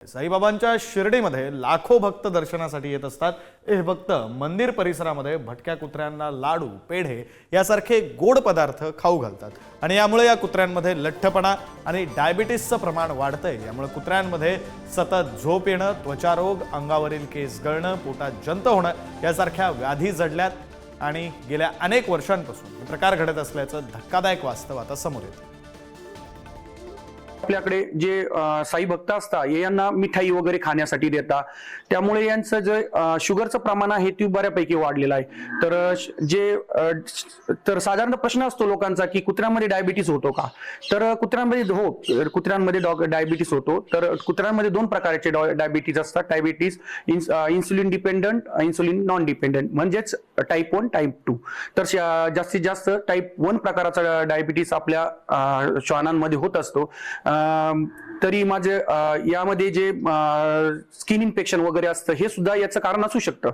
साईबाबांच्या शिर्डीमध्ये लाखो भक्त दर्शनासाठी येत असतात। हे भक्त मंदिर परिसरामध्ये भटक्या कुत्र्यांना लाडू, पेढे यासारखे गोड पदार्थ खाऊ घालतात आणि यामुळे या कुत्र्यांमध्ये लठ्ठपणा आणि डायबिटीसचं प्रमाण वाढतंय। यामुळे कुत्र्यांमध्ये सतत झोप येणं, त्वचारोग, अंगावरील केस गळणं, पोटात जंत होणं यासारख्या व्याधी जडल्यात आणि गेल्या अनेक वर्षांपासून हे प्रकार घडत असल्याचं धक्कादायक वास्तव आता समोर येतं। आपल्याकडे जे साई भक्त असतात यांना मिठाई वगैरे खाण्यासाठी देतात, त्यामुळे यांचं जे शुगरचं प्रमाण आहे ते बऱ्यापैकी वाढलेलं आहे। तर साधारण प्रश्न असतो लोकांचा की कुत्र्यांमध्ये डायबिटीस होतो का? तर कुत्र्यांमध्ये डायबिटीस होतो। तर कुत्र्यांमध्ये दोन प्रकारचे डायबिटीस असतात, diabetes insulin dependent, insulin non dependent, म्हणजेच टाईप 1 टाईप 2। तर जास्तीत जास्त टाईप 1 प्रकाराचा डायबिटीस आपल्या श्वानांमध्ये होत असतो। तरी माझे यामध्ये जे स्किन इन्फेक्शन वगैरे असतं हे सुद्धा याचं कारण असू शकतं।